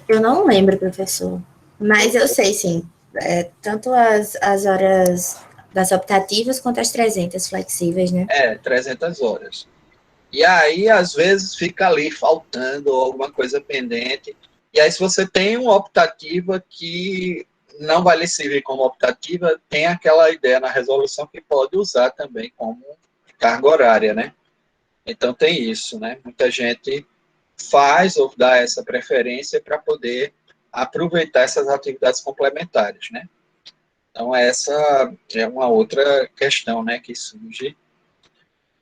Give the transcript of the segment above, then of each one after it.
Eu não lembro, professor, mas eu sei, sim. Tanto as horas das optativas quanto as 300 flexíveis, né? 300 horas. E aí, às vezes, fica ali faltando alguma coisa pendente. E aí, se você tem uma optativa que não vai lhe servir como optativa, tem aquela ideia na resolução que pode usar também como carga horária, né? Então, tem isso, né? Muita gente faz ou dá essa preferência para poder aproveitar essas atividades complementares, né? Então, essa é uma outra questão, né, que surge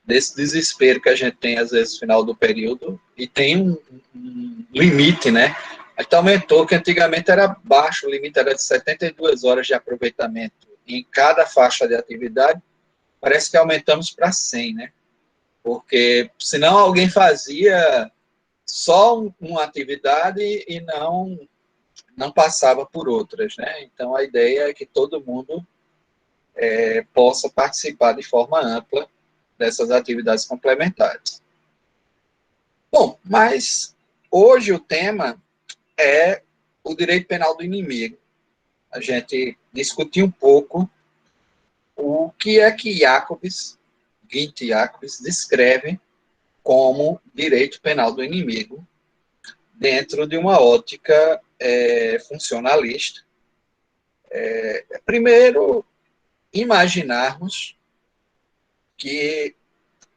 desse desespero que a gente tem, às vezes, no final do período, e tem um limite, né? Até aumentou, que antigamente era baixo, o limite era de 72 horas de aproveitamento em cada faixa de atividade, parece que aumentamos para 100, né? Porque senão alguém fazia só uma atividade e não passava por outras, né? Então, a ideia é que todo mundo possa participar de forma ampla dessas atividades complementares. Bom, mas hoje o tema é o direito penal do inimigo. A gente discutiu um pouco o que é que Guinter Jacobs, descreve como direito penal do inimigo dentro de uma ótica funcionalista. Primeiro, imaginarmos que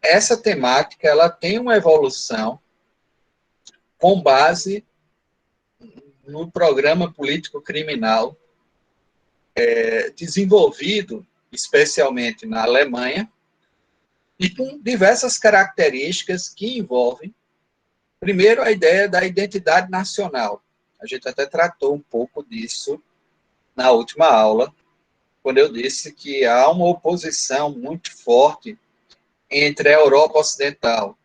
essa temática ela tem uma evolução com base no programa político criminal desenvolvido especialmente na Alemanha e com diversas características que envolvem, primeiro, a ideia da identidade nacional. A gente até tratou um pouco disso na última aula, quando eu disse que há uma oposição muito forte entre a Europa Ocidental,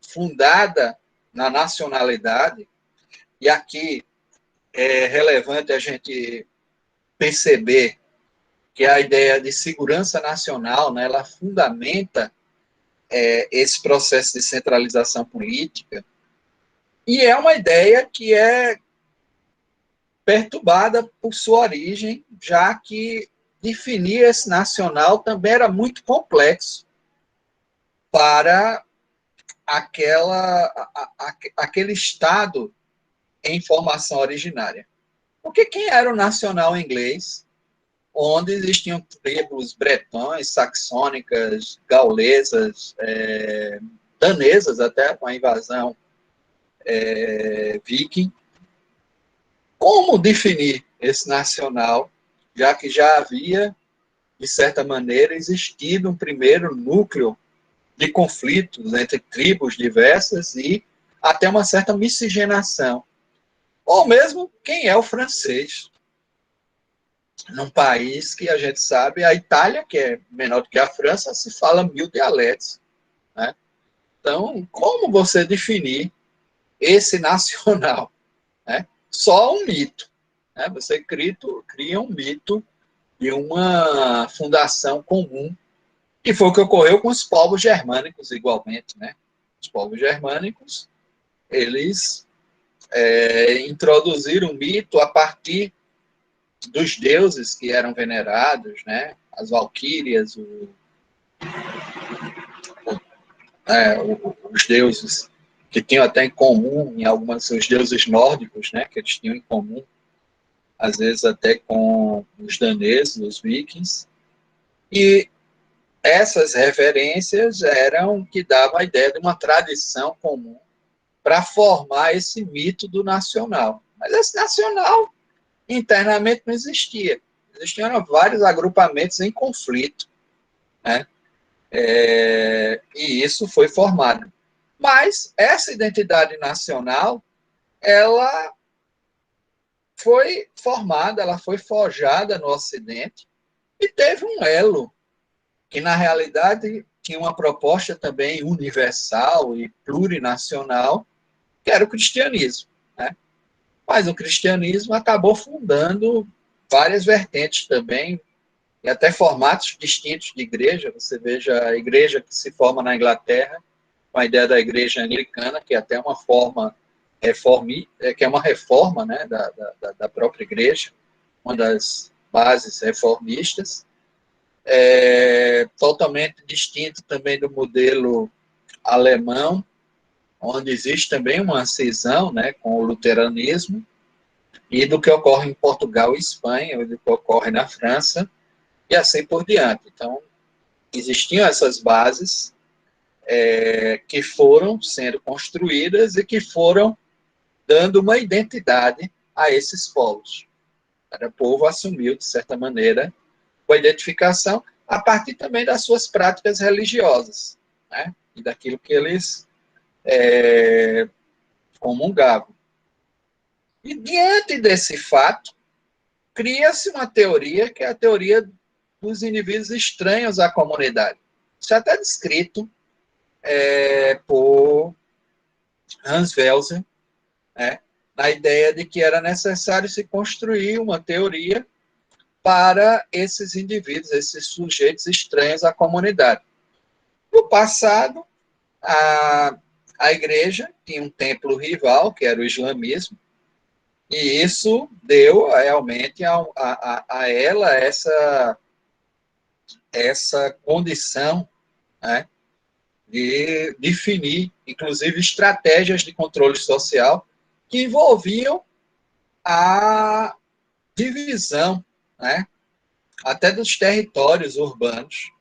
fundada na nacionalidade, e aqui é relevante a gente perceber que a ideia de segurança nacional, né, ela fundamenta esse processo de centralização política, e é uma ideia que é perturbada por sua origem, já que definir esse nacional também era muito complexo para aquele Estado em formação originária. Porque quem era o nacional inglês, onde existiam tribos bretões, saxônicas, gaulesas, danesas até, com a invasão viking. Como definir esse nacional, já que já havia, de certa maneira, existido um primeiro núcleo de conflitos entre tribos diversas e até uma certa miscigenação? Ou mesmo quem é o francês? Num país que a gente sabe, a Itália, que é menor do que a França, se fala 1000 dialetos. Né? Então, como você definir esse nacional? Né? Só um mito. Né? Você cria um mito de uma fundação comum, que foi o que ocorreu com os povos germânicos, igualmente. Né? Os povos germânicos, eles introduziram o mito a partir dos deuses que eram venerados, né? As valquírias, os deuses que tinham até em comum, em alguns os deuses nórdicos, né? Que eles tinham em comum, às vezes até com os daneses, os vikings, e essas referências eram que davam a ideia de uma tradição comum para formar esse mito do nacional. Mas esse nacional internamente não existia. Existiam vários agrupamentos em conflito, né? E isso foi formado. Mas essa identidade nacional, ela foi formada, ela foi forjada no Ocidente e teve um elo que, na realidade, tinha uma proposta também universal e plurinacional, que era o cristianismo. Né? Mas o cristianismo acabou fundando várias vertentes também, e até formatos distintos de igreja. Você veja a igreja que se forma na Inglaterra, com a ideia da igreja anglicana, que é até uma forma que é uma reforma, né, da própria igreja, uma das bases reformistas, totalmente distinto também do modelo alemão, onde existe também uma cisão, né, com o luteranismo, e do que ocorre em Portugal e Espanha, e do que ocorre na França, e assim por diante. Então, existiam essas bases que foram sendo construídas e que foram dando uma identidade a esses povos. Cada povo assumiu, de certa maneira, a identificação a partir também das suas práticas religiosas, né? E daquilo que eles comungavam. E diante desse fato, cria-se uma teoria que é a teoria dos indivíduos estranhos à comunidade. Isso é até descrito por Hans Welser, né, na ideia de que era necessário se construir uma teoria para esses indivíduos, esses sujeitos estranhos à comunidade. No passado, a igreja tinha um templo rival, que era o islamismo, e isso deu realmente a ela essa condição, né, de definir, inclusive, estratégias de controle social que envolviam a divisão, né, até dos territórios urbanos,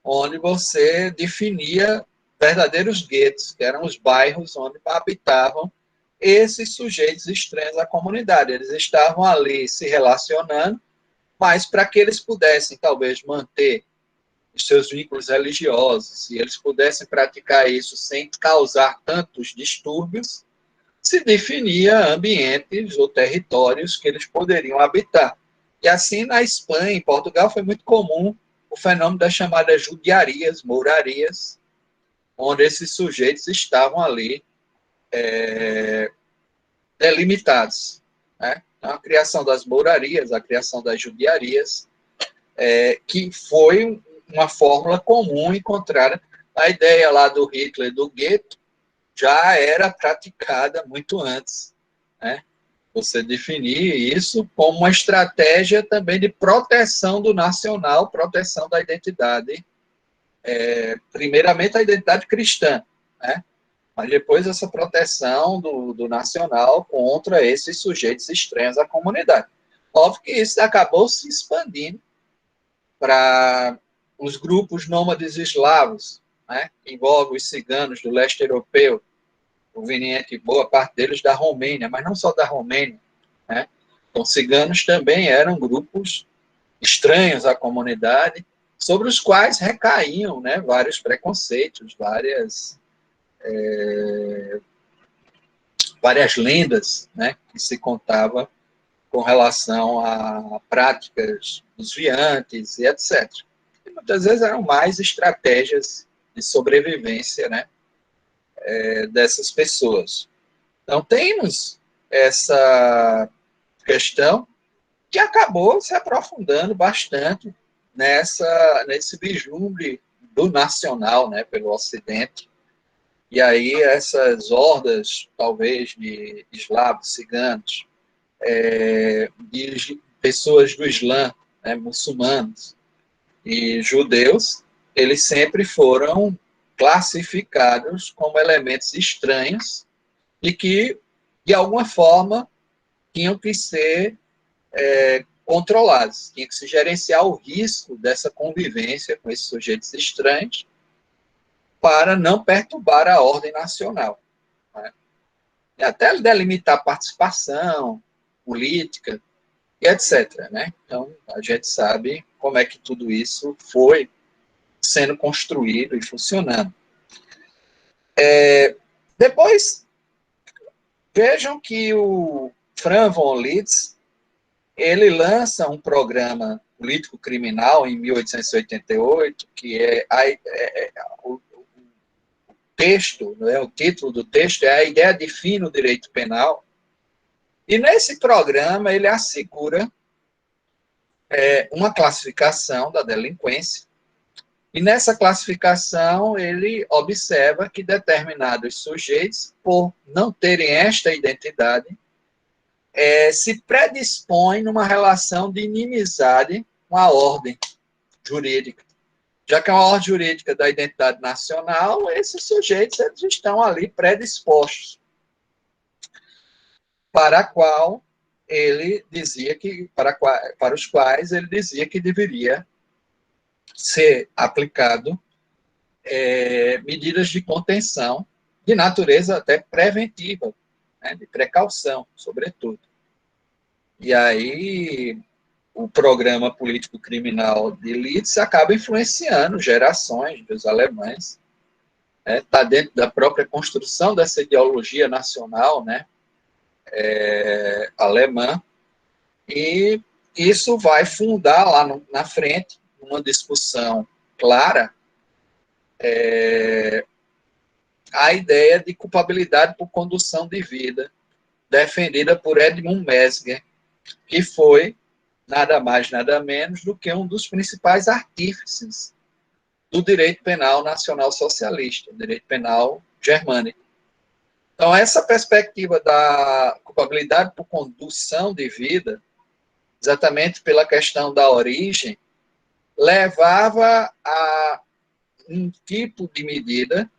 onde você definia verdadeiros guetos, que eram os bairros onde habitavam esses sujeitos estranhos à comunidade. Eles estavam ali se relacionando, mas para que eles pudessem, talvez, manter os seus vínculos religiosos, se eles pudessem praticar isso sem causar tantos distúrbios, se definia ambientes ou territórios que eles poderiam habitar. E assim, na Espanha, em Portugal, foi muito comum o fenômeno das chamadas judiarias, mourarias, onde esses sujeitos estavam ali delimitados. Né? Então, a criação das mourarias, a criação das judiarias, que foi uma fórmula comum encontrada. A ideia lá do Hitler, do gueto, já era praticada muito antes, né? Você definir isso como uma estratégia também de proteção do nacional, proteção da identidade, primeiramente a identidade cristã, né? Mas depois essa proteção do nacional contra esses sujeitos estranhos à comunidade. Óbvio que isso acabou se expandindo para os grupos nômades eslavos, né? Que envolve os ciganos do leste europeu, proveniente boa parte deles da Romênia, mas não só da Romênia, né? Então, ciganos também eram grupos estranhos à comunidade, sobre os quais recaíam, né, vários preconceitos, várias lendas, né, que se contava com relação a práticas desviantes e etc. E muitas vezes eram mais estratégias de sobrevivência, né, dessas pessoas. Então, temos essa questão que acabou se aprofundando bastante nesse vislumbre do nacional, né, pelo Ocidente. E aí essas hordas, talvez, de eslavos, ciganos, de pessoas do Islã, né, muçulmanos e judeus, eles sempre foram classificados como elementos estranhos e que, de alguma forma, tinham que ser controlados, tinha que se gerenciar o risco dessa convivência com esses sujeitos estranhos para não perturbar a ordem nacional. Né? E até delimitar a participação política e etc. Né? Então, a gente sabe como é que tudo isso foi sendo construído e funcionando. Depois, vejam que o Franz von Liszt, ele lança um programa político-criminal em 1888, que o texto, né, o título do texto é A Ideia de Fim no Direito Penal, e nesse programa ele assegura uma classificação da delinquência E nessa classificação, ele observa que determinados sujeitos, por não terem esta identidade, se predispõem numa relação de inimizade com a ordem jurídica. Já que é uma ordem jurídica da identidade nacional, esses sujeitos eles estão ali predispostos, para a qual ele dizia que, para os quais ele dizia que deveria ser aplicado medidas de contenção, de natureza até preventiva, né, de precaução, sobretudo. E aí o programa político-criminal de Leeds acaba influenciando gerações dos alemães, está dentro da própria construção dessa ideologia nacional, né, alemã, e isso vai fundar lá na frente uma discussão clara a ideia de culpabilidade por condução de vida, defendida por Edmund Mesmer, que foi nada mais, nada menos do que um dos principais artífices do direito penal nacional socialista, o direito penal germânico. Então, essa perspectiva da culpabilidade por condução de vida, exatamente pela questão da origem, levava a um tipo de medida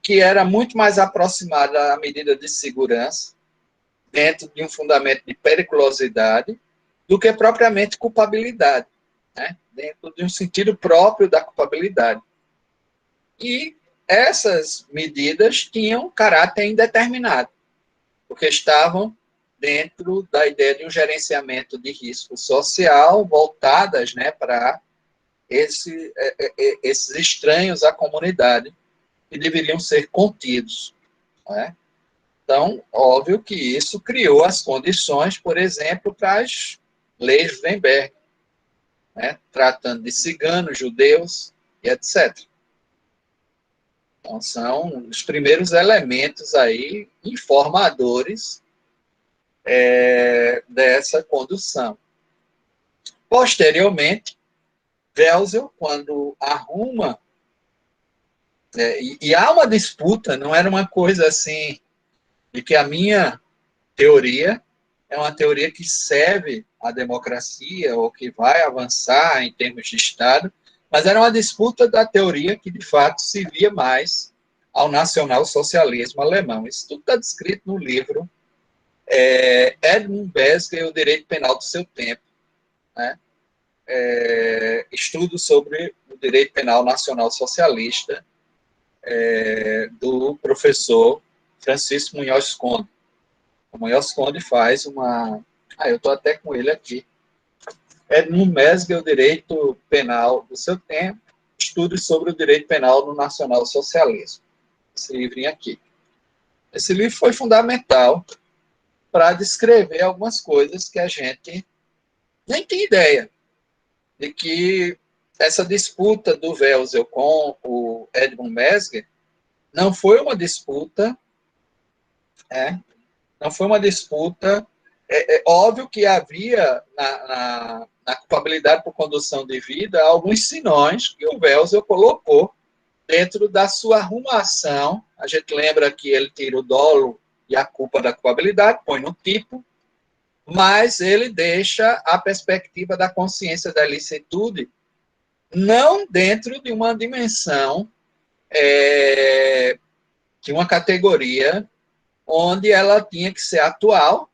que era muito mais aproximada à medida de segurança, dentro de um fundamento de periculosidade, do que propriamente culpabilidade, né? Dentro de um sentido próprio da culpabilidade. E essas medidas tinham caráter indeterminado, porque estavam dentro da ideia de um gerenciamento de risco social voltadas, né, para esses estranhos à comunidade que deveriam ser contidos. Né? Então, óbvio que isso criou as condições, por exemplo, para as leis de Nuremberg, né? Tratando de ciganos, judeus e etc. Então, são os primeiros elementos aí informadores dessa condução. Posteriormente, Welsel, quando arruma, e há uma disputa, não era uma coisa assim, de que a minha teoria é uma teoria que serve à democracia ou que vai avançar em termos de Estado, mas era uma disputa da teoria que, de fato, servia mais ao nacional-socialismo alemão. Isso tudo está descrito no livro Edmund Besger e o Direito Penal do Seu Tempo, né? Estudo sobre o direito penal nacional-socialista do professor Francisco Munhoz Conde. O Munhoz Conde faz uma... eu estou até com ele aqui. Edmund Besger, o direito penal do seu tempo, estudos sobre o direito penal no nacional-socialismo. Esse livrinho aqui. Esse livro foi fundamental para descrever algumas coisas que a gente nem tem ideia de que essa disputa do Welsel com o Edmund Mesmer não foi uma disputa, não foi uma disputa, óbvio que havia na culpabilidade por condução de vida alguns sinões que o Welsel colocou dentro da sua arrumação. A gente lembra que ele tira o dolo e a culpa da culpabilidade, põe no tipo, mas ele deixa a perspectiva da consciência da ilicitude não dentro de uma dimensão, de uma categoria onde ela tinha que ser atual,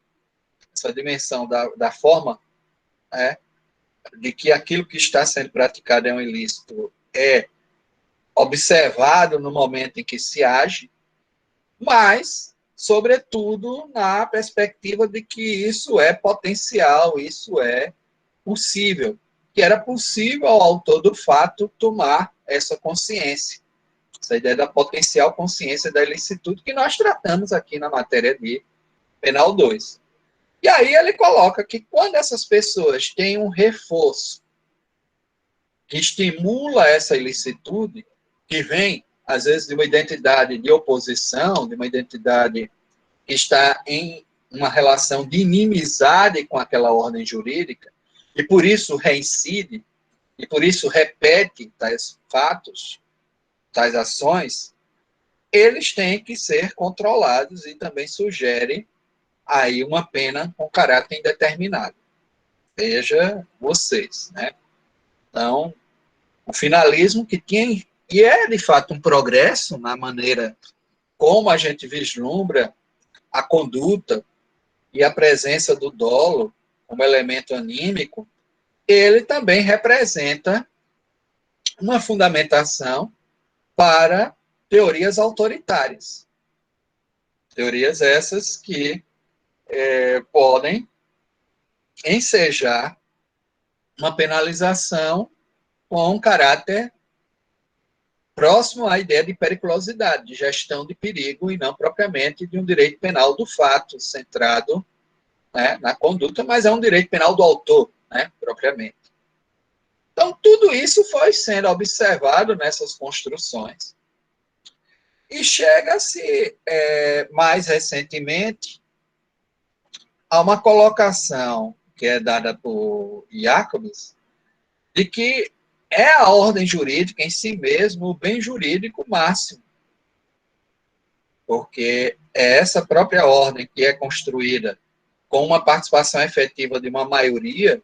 essa dimensão da forma, de que aquilo que está sendo praticado é um ilícito, é observado no momento em que se age, mas, sobretudo, na perspectiva de que isso é potencial, isso é possível, que era possível ao autor do fato tomar essa consciência, essa ideia da potencial consciência da ilicitude que nós tratamos aqui na matéria de Penal 2. E aí ele coloca que quando essas pessoas têm um reforço que estimula essa ilicitude, que vem, às vezes, de uma identidade de oposição, de uma identidade que está em uma relação de inimizade com aquela ordem jurídica, e por isso reincide, e por isso repete tais fatos, tais ações, eles têm que ser controlados e também sugerem aí uma pena com caráter indeterminado. Veja vocês, né? Então, o finalismo que é de fato um progresso na maneira como a gente vislumbra a conduta e a presença do dolo como elemento anímico, ele também representa uma fundamentação para teorias autoritárias. Teorias essas que podem ensejar uma penalização com um caráter próximo à ideia de periculosidade, de gestão de perigo, e não propriamente de um direito penal do fato, centrado, né, na conduta, mas é um direito penal do autor, né, propriamente. Então, tudo isso foi sendo observado nessas construções. E chega-se, mais recentemente, a uma colocação que é dada por Jacobs, de que é a ordem jurídica em si mesmo o bem jurídico máximo. Porque é essa própria ordem que é construída com uma participação efetiva de uma maioria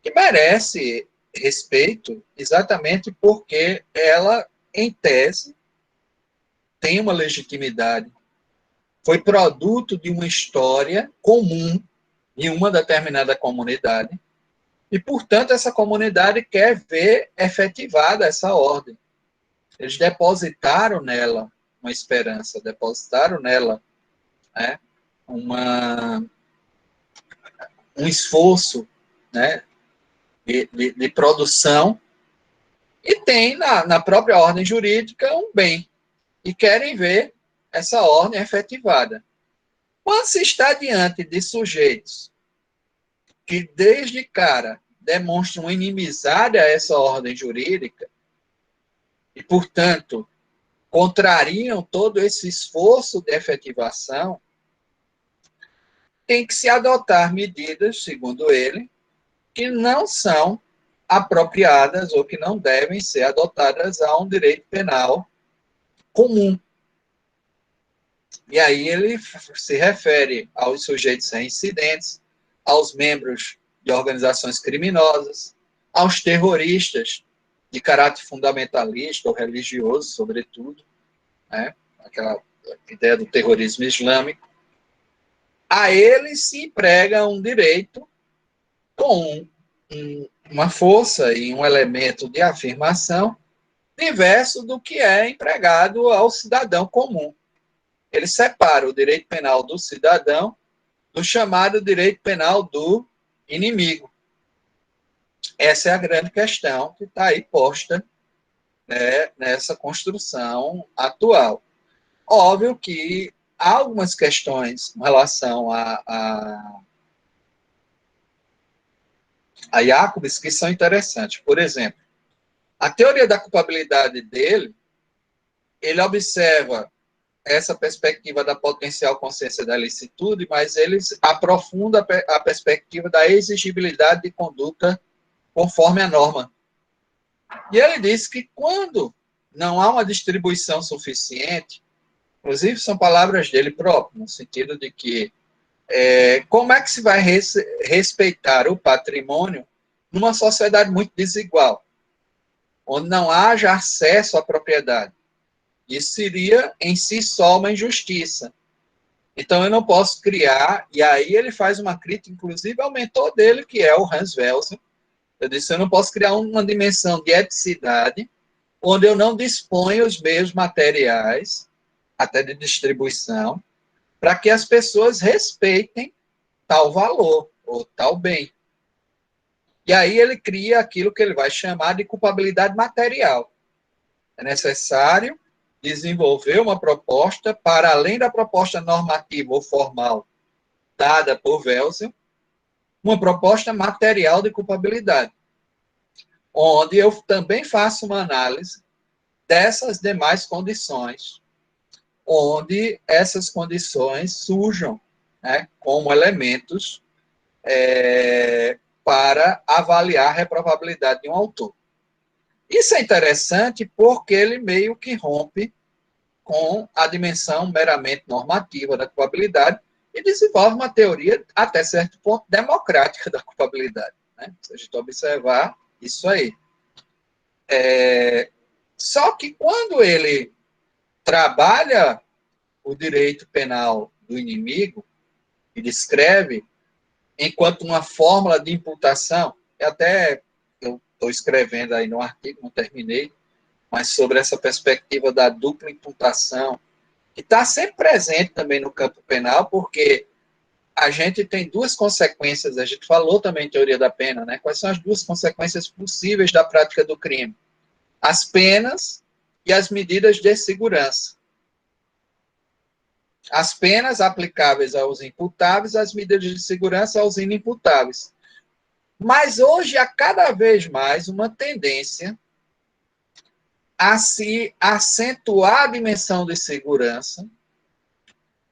que merece respeito exatamente porque ela, em tese, tem uma legitimidade. Foi produto de uma história comum em uma determinada comunidade e, portanto, essa comunidade quer ver efetivada essa ordem. Eles depositaram nela uma esperança, depositaram nela, né, um esforço, né, de produção, e tem na própria ordem jurídica um bem, e querem ver essa ordem efetivada. Quando se está diante de sujeitos que, desde cara, demonstram inimizade a essa ordem jurídica, e, portanto, contrariam todo esse esforço de efetivação, tem que se adotar medidas, segundo ele, que não são apropriadas ou que não devem ser adotadas a um direito penal comum. E aí ele se refere aos sujeitos reincidentes, aos membros de organizações criminosas, aos terroristas de caráter fundamentalista ou religioso, sobretudo, né? Aquela ideia do terrorismo islâmico. A eles se emprega um direito com uma força e um elemento de afirmação diverso do que é empregado ao cidadão comum. Ele separa o direito penal do cidadão do chamado direito penal do inimigo. Essa é a grande questão que está aí posta, né, nessa construção atual. Óbvio que há algumas questões em relação a Jacobs que são interessantes. Por exemplo, a teoria da culpabilidade dele, ele observa essa perspectiva da potencial consciência da licitude, mas ele aprofunda a perspectiva da exigibilidade de conduta conforme a norma. E ele diz que quando não há uma distribuição suficiente, inclusive são palavras dele próprio, no sentido de que como é que se vai respeitar o patrimônio numa sociedade muito desigual, onde não haja acesso à propriedade? Isso seria, em si só, uma injustiça. Então, eu não posso criar, e aí ele faz uma crítica, inclusive, ao mentor dele, que é o Hans Welser. Eu disse, eu não posso criar uma dimensão de eticidade, onde eu não disponho os meios materiais, até de distribuição, para que as pessoas respeitem tal valor, ou tal bem. E aí ele cria aquilo que ele vai chamar de culpabilidade material. É necessário desenvolver uma proposta para além da proposta normativa ou formal dada por Welser, uma proposta material de culpabilidade, onde eu também faço uma análise dessas demais condições, onde essas condições surjam, né, como elementos para avaliar a reprovabilidade de um autor. Isso é interessante porque ele meio que rompe com a dimensão meramente normativa da culpabilidade e desenvolve uma teoria, até certo ponto, democrática da culpabilidade. Né? Se a gente observar isso aí. Só que quando ele trabalha o direito penal do inimigo e descreve enquanto uma fórmula de imputação, até eu estou escrevendo aí no artigo, não terminei, mas sobre essa perspectiva da dupla imputação, que está sempre presente também no campo penal, porque a gente tem duas consequências, a gente falou também em teoria da pena, né? Quais são as duas consequências possíveis da prática do crime? As penas e as medidas de segurança. As penas aplicáveis aos imputáveis, as medidas de segurança aos inimputáveis. Mas hoje há cada vez mais uma tendência a se acentuar a dimensão de segurança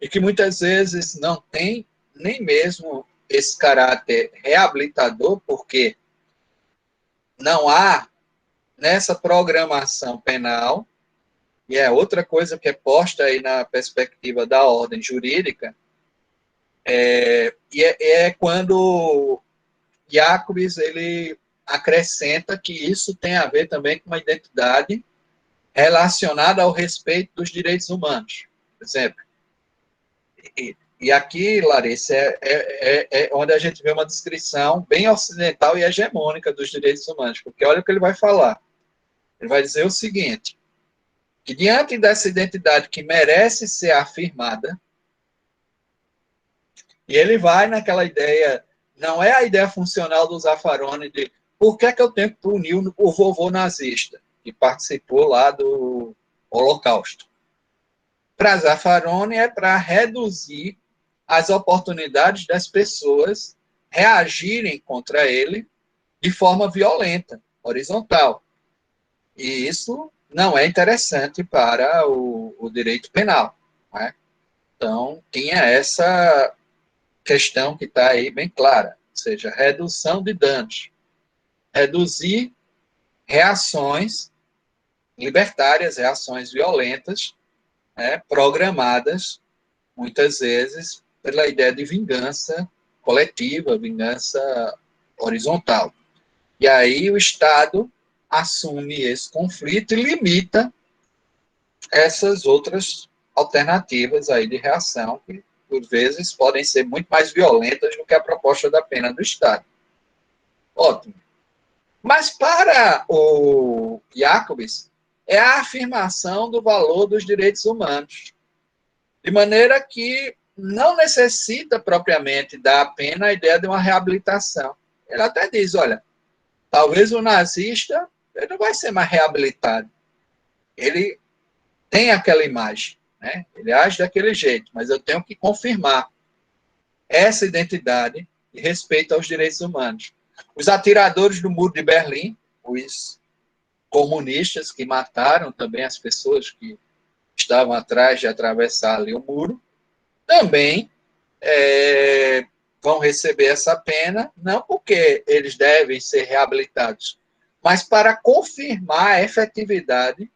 e que muitas vezes não tem nem mesmo esse caráter reabilitador, porque não há nessa programação penal, e é outra coisa que é posta aí na perspectiva da ordem jurídica, é quando Jacobs ele acrescenta que isso tem a ver também com uma identidade relacionada ao respeito dos direitos humanos. Por exemplo, e aqui, Larissa, é onde a gente vê uma descrição bem ocidental e hegemônica dos direitos humanos, porque olha o que ele vai falar. Ele vai dizer o seguinte, que diante dessa identidade que merece ser afirmada, e ele vai naquela ideia, não é a ideia funcional do Zaffaroni de por que é que eu tenho que punir o vovô nazista, que participou lá do Holocausto. Para Zaffaroni é para reduzir as oportunidades das pessoas reagirem contra ele de forma violenta, horizontal. E isso não é interessante para o direito penal. Né? Então, tinha essa questão que está aí bem clara, ou seja, redução de danos. Reduzir reações libertárias, reações violentas, né, programadas, muitas vezes, pela ideia de vingança coletiva, vingança horizontal. E aí o Estado assume esse conflito e limita essas outras alternativas aí de reação, que, por vezes, podem ser muito mais violentas do que a proposta da pena do Estado. Ótimo. Mas para o Jacobs, é a afirmação do valor dos direitos humanos. De maneira que não necessita propriamente da pena a ideia de uma reabilitação. Ele até diz, olha, talvez o nazista ele não vai ser mais reabilitado. Ele tem aquela imagem, né? Ele age daquele jeito, mas eu tenho que confirmar essa identidade e respeito aos direitos humanos. Os atiradores do Muro de Berlim, os comunistas que mataram também as pessoas que estavam atrás de atravessar ali o muro, também vão receber essa pena, não porque eles devem ser reabilitados, mas para confirmar a efetividade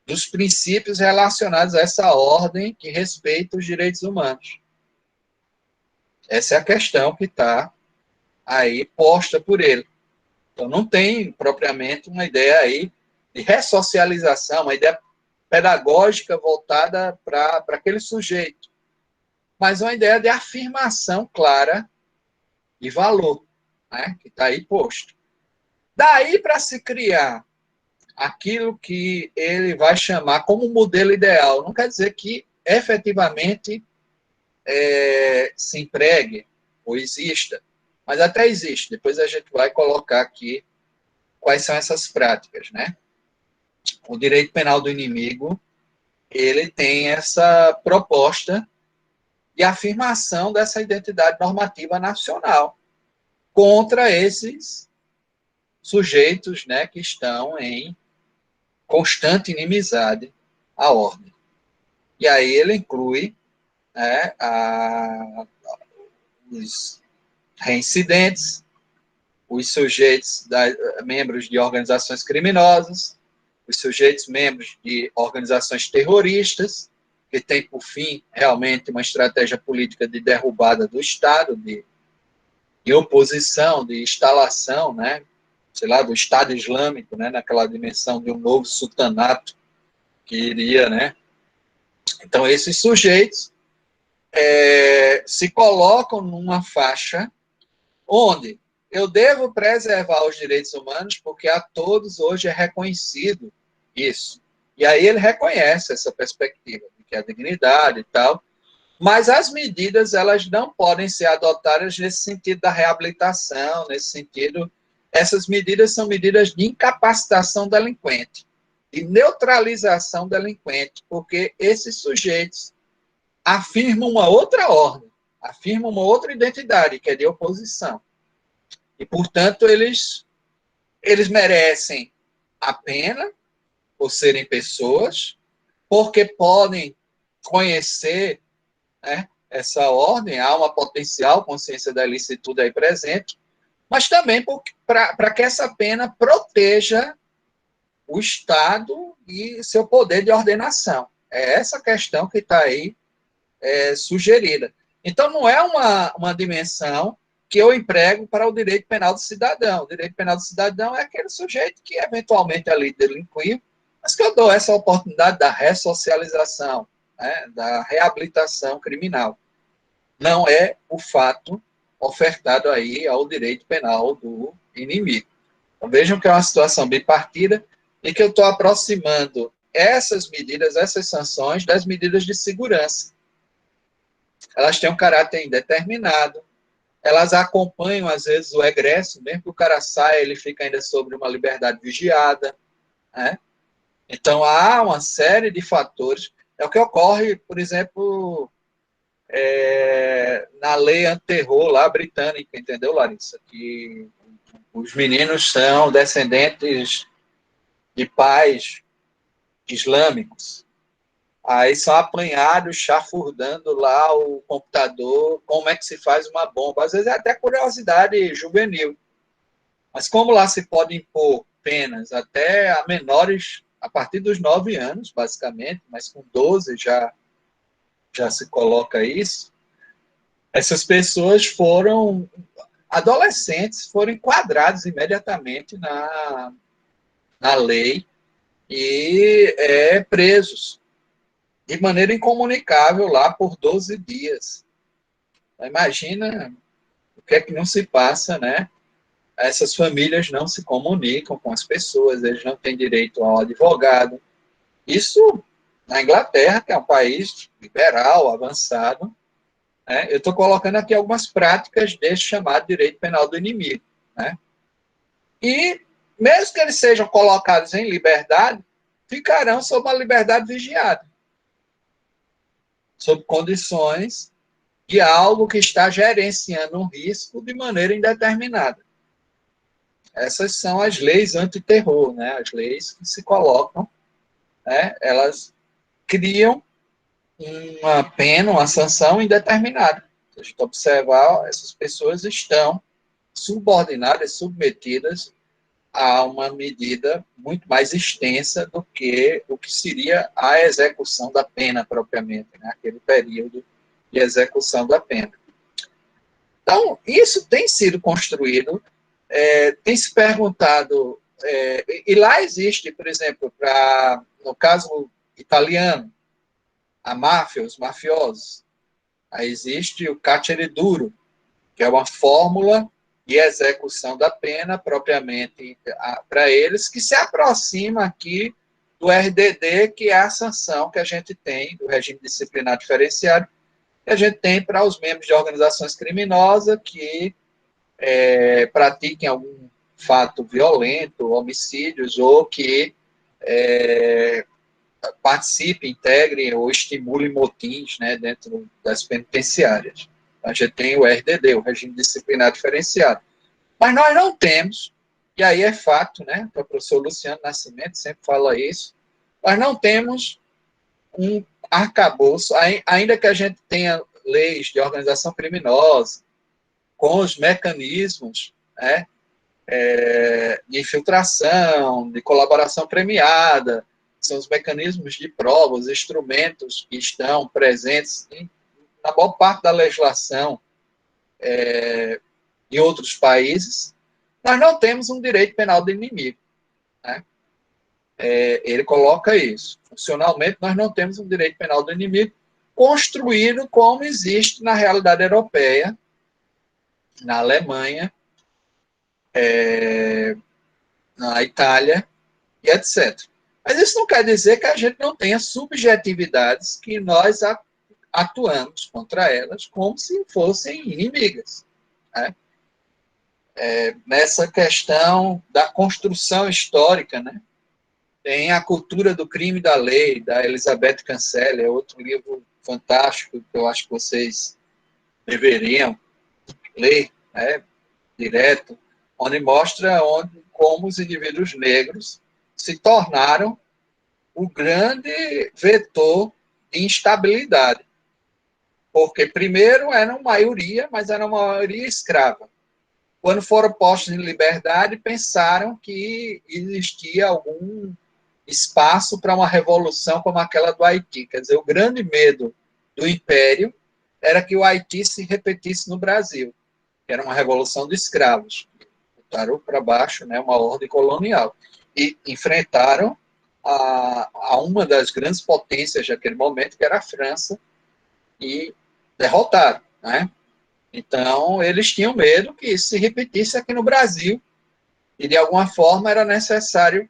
dos princípios relacionados a essa ordem que respeita os direitos humanos. Essa é a questão que está aí posta por ele. Então, não tem propriamente uma ideia aí de ressocialização, uma ideia pedagógica voltada para aquele sujeito, mas uma ideia de afirmação clara de valor, né, que está aí posto. Daí para se criar aquilo que ele vai chamar como modelo ideal, não quer dizer que efetivamente se empregue ou exista, mas até existe. Depois a gente vai colocar aqui quais são essas práticas, né? O direito penal do inimigo, ele tem essa proposta de afirmação dessa identidade normativa nacional contra esses sujeitos, né, que estão em constante inimizade à ordem. E aí ele inclui, né, os reincidentes, os sujeitos, membros de organizações criminosas, os sujeitos membros de organizações terroristas, que tem por fim realmente uma estratégia política de derrubada do Estado, de oposição, de instalação, né, sei lá, do Estado Islâmico, né, naquela dimensão de um novo sultanato que iria, né. Então, esses sujeitos se colocam numa faixa onde eu devo preservar os direitos humanos porque a todos hoje é reconhecido isso. E aí ele reconhece essa perspectiva, de que a dignidade e tal, mas as medidas, elas não podem ser adotadas nesse sentido da reabilitação, nesse sentido, essas medidas são medidas de incapacitação delinquente, de neutralização delinquente, porque esses sujeitos afirmam uma outra ordem, afirmam uma outra identidade, que é de oposição. E, portanto, eles merecem a pena por serem pessoas, porque podem conhecer, né, essa ordem, há uma potencial consciência da licitude aí presente, mas também para que essa pena proteja o Estado e seu poder de ordenação. É essa questão que está aí sugerida. Então, não é uma dimensão que eu emprego para o direito penal do cidadão. O direito penal do cidadão é aquele sujeito que eventualmente ali delinquiu, mas que eu dou essa oportunidade da ressocialização, né, da reabilitação criminal. Não é o fato ofertado aí ao direito penal do inimigo. Então, vejam que é uma situação bipartida e que eu estou aproximando essas medidas, essas sanções, das medidas de segurança. Elas têm um caráter indeterminado, elas acompanham, às vezes, o egresso, mesmo que o cara saia, ele fica ainda sobre uma liberdade vigiada, né? Então, há uma série de fatores. É o que ocorre, por exemplo, na lei anti-terror lá britânica, entendeu, Larissa? Que os meninos são descendentes de pais islâmicos. Aí são apanhados, chafurdando lá o computador, como é que se faz uma bomba. Às vezes é até curiosidade juvenil. Mas como lá se pode impor penas até a menores, a partir dos 9 anos, basicamente, mas com 12 já se coloca isso, essas pessoas foram, adolescentes, foram enquadrados imediatamente na lei e presos de maneira incomunicável lá por 12 dias. Imagina o que é que não se passa, né? Essas famílias não se comunicam com as pessoas, eles não têm direito ao advogado. Isso na Inglaterra, que é um país liberal, avançado, né? Eu estou colocando aqui algumas práticas desse chamado direito penal do inimigo, né? E, mesmo que eles sejam colocados em liberdade, ficarão sob uma liberdade vigiada, sob condições de algo que está gerenciando um risco de maneira indeterminada. Essas são as leis antiterror, né? As leis que se colocam, né? Elas criam uma pena, uma sanção indeterminada. Se a gente observar, essas pessoas estão subordinadas, submetidas a uma medida muito mais extensa do que o que seria a execução da pena propriamente, né? Aquele período de execução da pena. Então, isso tem sido construído, tem se perguntado, e lá existe, por exemplo, no caso italiano, a máfia, os mafiosos, aí existe o carcere duro, que é uma fórmula de execução da pena propriamente para eles, que se aproxima aqui do RDD, que é a sanção que a gente tem, do regime disciplinar diferenciado, que a gente tem para os membros de organizações criminosas que pratiquem algum fato violento, homicídios, ou que participe, integre ou estimule motins, né, dentro das penitenciárias. A gente tem o RDD, o regime disciplinar diferenciado. Mas nós não temos, e aí é fato, né, o professor Luciano Nascimento sempre fala isso, nós não temos um arcabouço, ainda que a gente tenha leis de organização criminosa, com os mecanismos, né, de infiltração, de colaboração premiada, são os mecanismos de prova, os instrumentos que estão presentes na maior parte da legislação de outros países. Nós não temos um direito penal do inimigo, né? Ele coloca isso. Funcionalmente, nós não temos um direito penal do inimigo construído como existe na realidade europeia, na Alemanha, na Itália e etc. Mas isso não quer dizer que a gente não tenha subjetividades que nós atuamos contra elas como se fossem inimigas, né? Nessa questão da construção histórica, né? Tem A Cultura do Crime e da Lei, da Elizabeth Cancel, é outro livro fantástico que eu acho que vocês deveriam ler, né, direto, onde mostra como os indivíduos negros se tornaram o grande vetor de instabilidade. Porque, primeiro, eram maioria, mas era uma maioria escrava. Quando foram postos em liberdade, pensaram que existia algum espaço para uma revolução como aquela do Haiti. Quer dizer, o grande medo do Império era que o Haiti se repetisse no Brasil, que era uma revolução de escravos. Botaram para baixo, né, uma ordem colonial. E enfrentaram a uma das grandes potências daquele momento, que era a França, e derrotaram, né? Então, eles tinham medo que isso se repetisse aqui no Brasil, e de alguma forma era necessário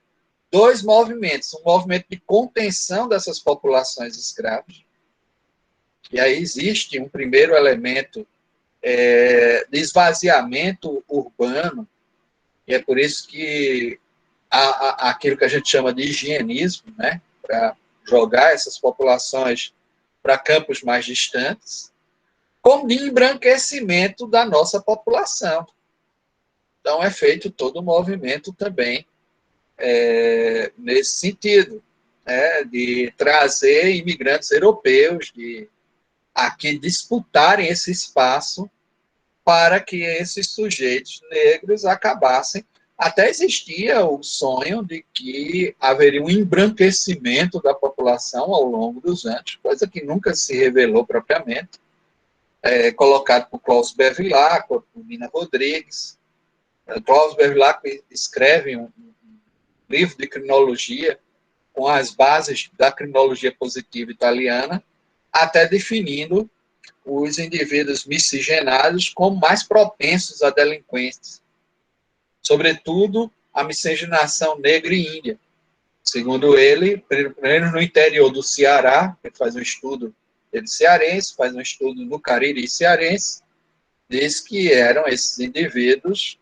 dois movimentos, um movimento de contenção dessas populações escravas, e aí existe um primeiro elemento de esvaziamento urbano, e é por isso que há aquilo que a gente chama de higienismo, né, para jogar essas populações para campos mais distantes, como de embranquecimento da nossa população. Então, é feito todo um movimento também nesse sentido, né, de trazer imigrantes europeus, de aqui disputarem esse espaço para que esses sujeitos negros acabassem. Até existia o sonho de que haveria um embranquecimento da população ao longo dos anos, coisa que nunca se revelou propriamente, colocado por Klaus Bevilacqua, por Nina Rodrigues. Klaus Bevilacqua escreve um livro de criminologia com as bases da criminologia positiva italiana, até definindo os indivíduos miscigenados como mais propensos a delinquentes, sobretudo a miscigenação negra e índia. Segundo ele, primeiro no interior do Ceará, ele faz um estudo ele cearense, faz um estudo no Cariri cearense, diz que eram esses indivíduos,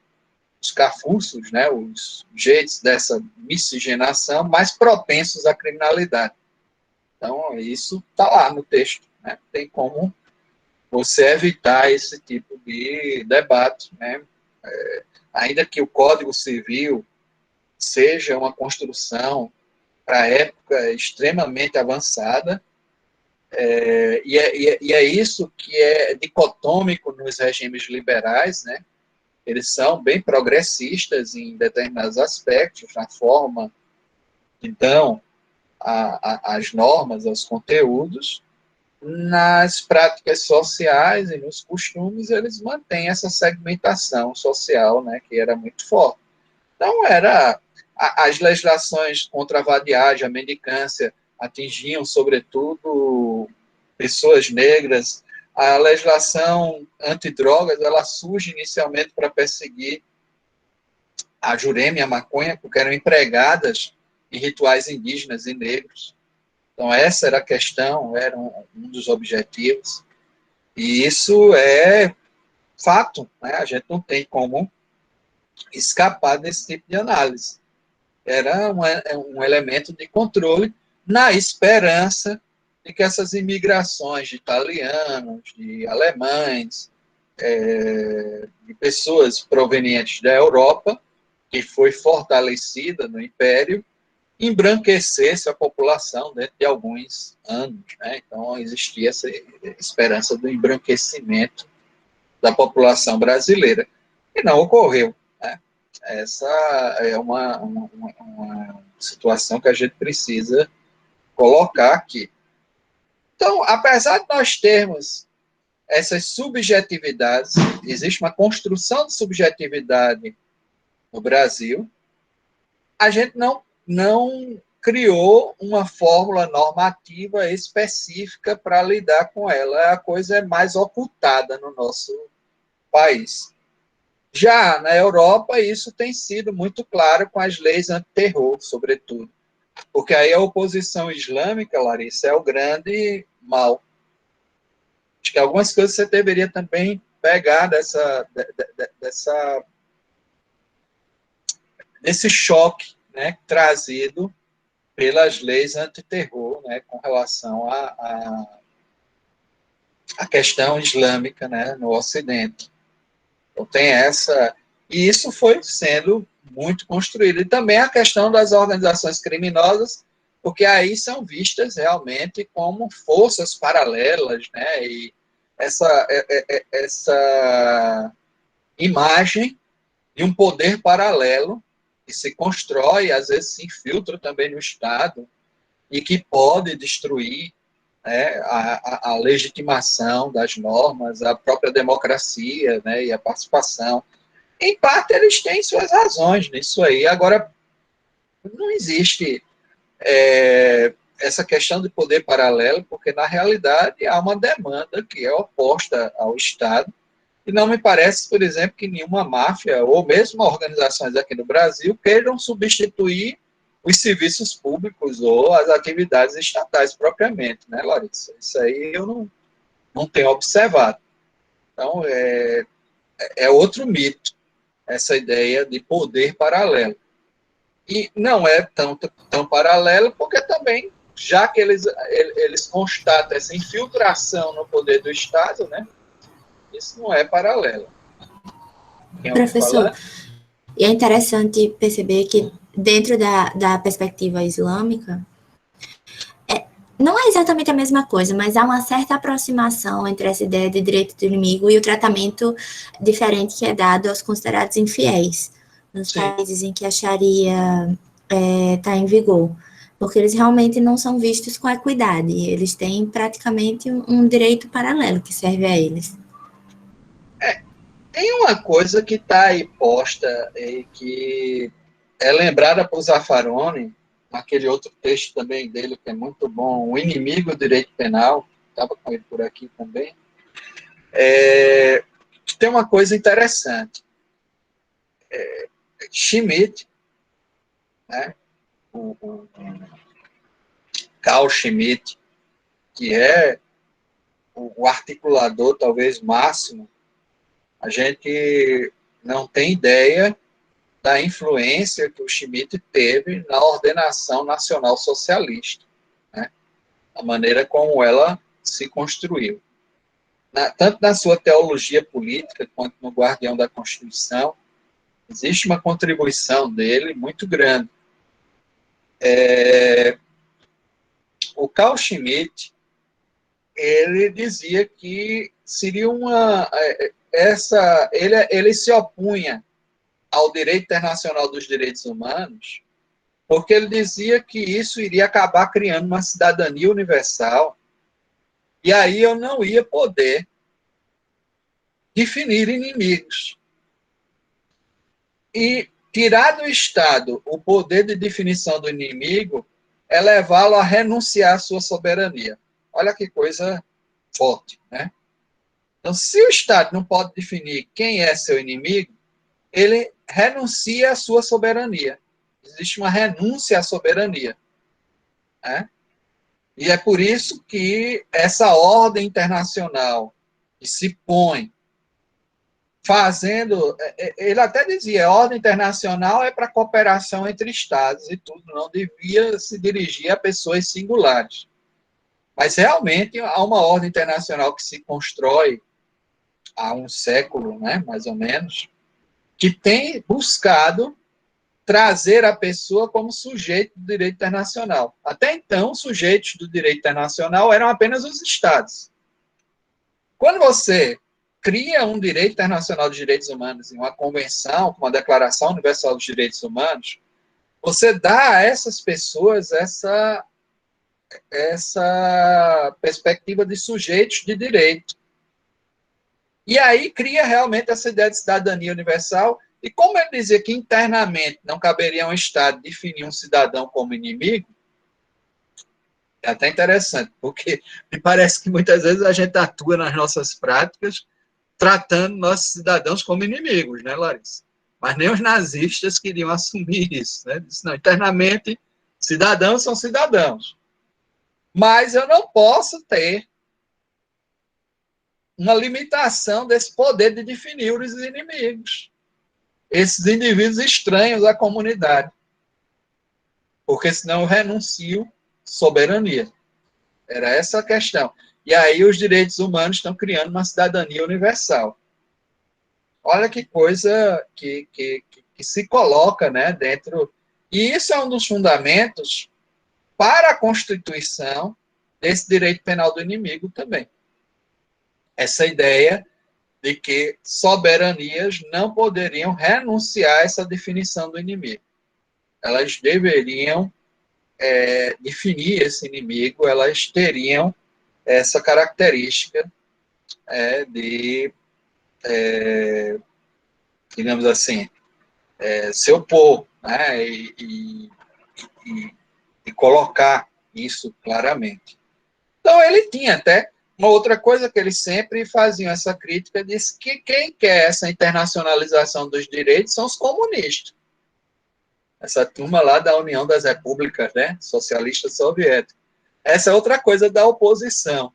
os cafúcios, né, os jeitos dessa miscigenação mais propensos à criminalidade. Então, isso está lá no texto, né? Tem como você evitar esse tipo de debate, né? Ainda que o Código Civil seja uma construção para a época extremamente avançada, e é isso que é dicotômico nos regimes liberais, né? Eles são bem progressistas em determinados aspectos, na forma que dão as normas, aos conteúdos. Nas práticas sociais e nos costumes, eles mantêm essa segmentação social, né, que era muito forte. Então, as legislações contra a vadiagem, a mendicância, atingiam, sobretudo, pessoas negras. A legislação antidrogas, ela surge inicialmente para perseguir a jurema e a maconha, porque eram empregadas em rituais indígenas e negros. Então, essa era a questão, era um dos objetivos. E isso é fato, né? A gente não tem como escapar desse tipo de análise. Era um elemento de controle na esperança de que essas imigrações de italianos, de alemães, de pessoas provenientes da Europa, que foi fortalecida no Império, embranquecesse a população dentro de alguns anos, né? Então, existia essa esperança do embranquecimento da população brasileira, e não ocorreu, né? Essa é uma situação que a gente precisa colocar aqui. Então, apesar de nós termos essas subjetividades, existe uma construção de subjetividade no Brasil, a gente não criou uma fórmula normativa específica para lidar com ela. A coisa é mais ocultada no nosso país. Já na Europa, isso tem sido muito claro com as leis anti-terror, sobretudo. Porque aí a oposição islâmica, Larissa, é o grande mal. Acho que algumas coisas você deveria também pegar desse choque, né, trazido pelas leis antiterror, né, com relação à questão islâmica, né, no Ocidente. Então tem essa... E isso foi sendo muito construído. E também a questão das organizações criminosas, porque aí são vistas realmente como forças paralelas, né, e essa imagem de um poder paralelo que se constrói, às vezes se infiltra também no Estado, e que pode destruir, né, a legitimação das normas, a própria democracia, né, e a participação. Em parte, eles têm suas razões nisso aí. Agora, não existe essa questão de poder paralelo, porque, na realidade, há uma demanda que é oposta ao Estado, e não me parece, por exemplo, que nenhuma máfia, ou mesmo organizações aqui no Brasil, queiram substituir os serviços públicos ou as atividades estatais propriamente, né, Larissa? Isso aí eu não tenho observado. Então, é outro mito, essa ideia de poder paralelo. E não é tão paralelo, porque também, já que eles constatam essa infiltração no poder do Estado, né, isso não é paralelo. Tem alguém Professor, falando? e é interessante perceber que, dentro da perspectiva islâmica, não é exatamente a mesma coisa, mas há uma certa aproximação entre essa ideia de direito do inimigo e o tratamento diferente que é dado aos considerados infiéis, nos Sim. países em que a Sharia está em vigor. Porque eles realmente não são vistos com equidade, eles têm praticamente um direito paralelo que serve a eles. Tem uma coisa que está aí posta e que é lembrada por Zaffaroni, naquele outro texto também dele, que é muito bom, O Inimigo do Direito Penal, estava com ele por aqui também, que tem uma coisa interessante. Schmitt, né, o Carl Schmitt, que é o articulador talvez máximo, a gente não tem ideia da influência que o Schmitt teve na ordenação nacional socialista, né? A maneira como ela se construiu. Tanto na sua teologia política, quanto no Guardião da Constituição, existe uma contribuição dele muito grande. O Carl Schmitt, ele dizia que seria ele se opunha ao direito internacional dos direitos humanos, porque ele dizia que isso iria acabar criando uma cidadania universal, e aí eu não ia poder definir inimigos. E tirar do Estado o poder de definição do inimigo é levá-lo a renunciar à sua soberania. Olha que coisa forte, né? Então, se o Estado não pode definir quem é seu inimigo, ele renuncia à sua soberania. Existe uma renúncia à soberania, né? E é por isso que essa ordem internacional que se põe fazendo... Ele até dizia, a ordem internacional é para cooperação entre Estados e tudo, não devia se dirigir a pessoas singulares. Mas realmente há uma ordem internacional que se constrói há um século, né, mais ou menos, que tem buscado trazer a pessoa como sujeito do direito internacional. Até então, sujeitos do direito internacional eram apenas os Estados. Quando você cria um direito internacional de direitos humanos em uma convenção, uma Declaração Universal dos Direitos Humanos, você dá a essas pessoas essa perspectiva de sujeitos de direito. E aí cria realmente essa ideia de cidadania universal. E como ele dizia que internamente não caberia a um Estado definir um cidadão como inimigo, é até interessante, porque me parece que muitas vezes a gente atua nas nossas práticas tratando nossos cidadãos como inimigos, né, Larissa? Mas nem os nazistas queriam assumir isso, né? Disse, não, internamente, cidadãos são cidadãos. Mas eu não posso ter uma limitação desse poder de definir os inimigos, esses indivíduos estranhos à comunidade, porque senão eu renuncio soberania. Era essa a questão. E aí os direitos humanos estão criando uma cidadania universal. Olha que coisa que se coloca, né, dentro... E isso é um dos fundamentos para a Constituição desse direito penal do inimigo também. Essa ideia de que soberanias não poderiam renunciar a essa definição do inimigo. Elas deveriam definir esse inimigo, elas teriam essa característica de, digamos assim, se opor, né, e colocar isso claramente. Então, ele tinha até uma outra coisa que eles sempre faziam essa crítica, disse que quem quer essa internacionalização dos direitos são os comunistas. Essa turma lá da União das Repúblicas, né, socialista soviética. Essa é outra coisa da oposição,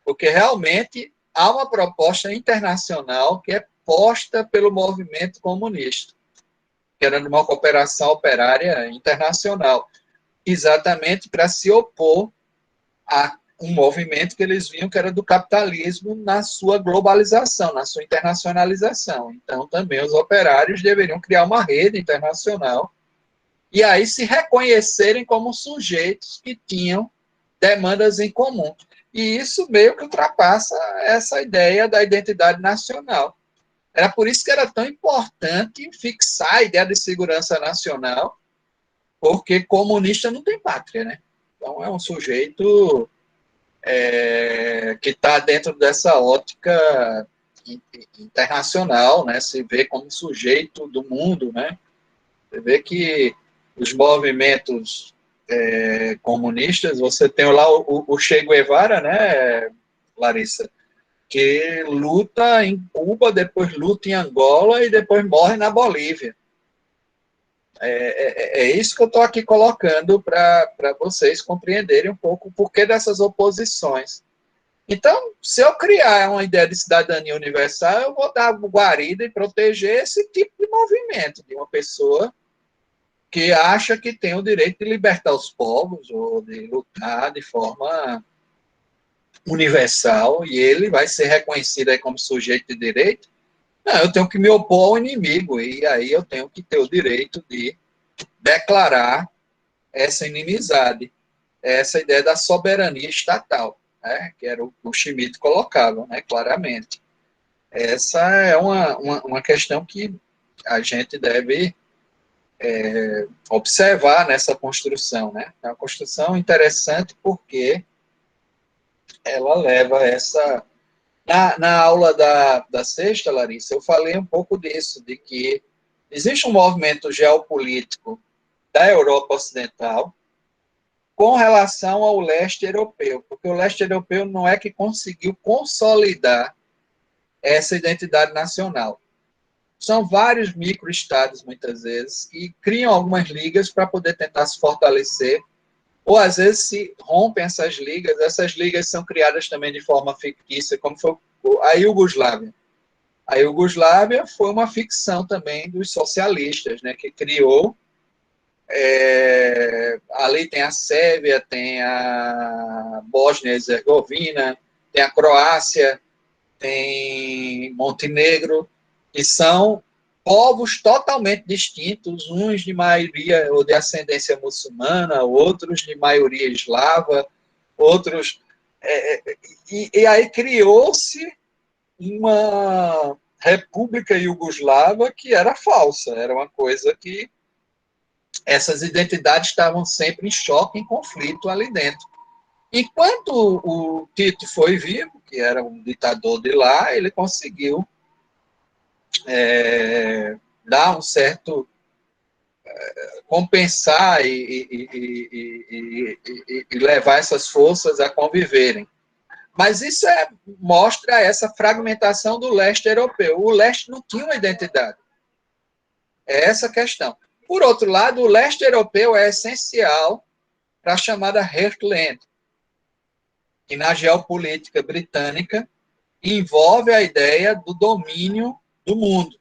porque realmente há uma proposta internacional que é posta pelo movimento comunista, que era numa cooperação operária internacional, exatamente para se opor a um movimento que eles viam que era do capitalismo na sua globalização, na sua internacionalização. Então, também os operários deveriam criar uma rede internacional e aí se reconhecerem como sujeitos que tinham demandas em comum. E isso meio que ultrapassa essa ideia da identidade nacional. Era por isso que era tão importante fixar a ideia de segurança nacional, porque comunista não tem pátria, né? Então é um sujeito que está dentro dessa ótica internacional, né? Se vê como sujeito do mundo, né? Você vê que os movimentos comunistas, você tem lá o Che Guevara, né, Larissa, que luta em Cuba, depois luta em Angola e depois morre na Bolívia. É isso que eu estou aqui colocando para vocês compreenderem um pouco o porquê dessas oposições. Então, se eu criar uma ideia de cidadania universal, eu vou dar guarida e proteger esse tipo de movimento, de uma pessoa que acha que tem o direito de libertar os povos ou de lutar de forma universal e ele vai ser reconhecido aí como sujeito de direito. Não, eu tenho que me opor ao inimigo e aí eu tenho que ter o direito de declarar essa inimizade, essa ideia da soberania estatal, né, que era o que o Schmitt colocava, né, claramente. Essa é uma questão que a gente deve observar nessa construção, né? É uma construção interessante porque ela leva essa... Na aula da sexta, Larissa, eu falei um pouco disso, de que existe um movimento geopolítico da Europa Ocidental com relação ao leste europeu, porque o leste europeu não é que conseguiu consolidar essa identidade nacional. São vários microestados, muitas vezes, que criam algumas ligas para poder tentar se fortalecer, ou às vezes se rompem essas ligas são criadas também de forma fictícia, como foi a Iugoslávia. A Iugoslávia foi uma ficção também dos socialistas, né, que criou... ali tem a Sérvia, tem a Bósnia e Herzegovina, tem a Croácia, tem Montenegro, que são povos totalmente distintos, uns de maioria ou de ascendência muçulmana, outros de maioria eslava, outros... e aí criou-se uma república iugoslava que era falsa, era uma coisa que essas identidades estavam sempre em choque, em conflito ali dentro. Enquanto o Tito foi vivo, que era um ditador de lá, ele conseguiu dar um certo compensar e levar essas forças a conviverem. Mas isso mostra essa fragmentação do leste europeu. O leste não tinha uma identidade. É essa a questão. Por outro lado, o leste europeu é essencial para a chamada Heartland, que na geopolítica britânica envolve a ideia do domínio do mundo.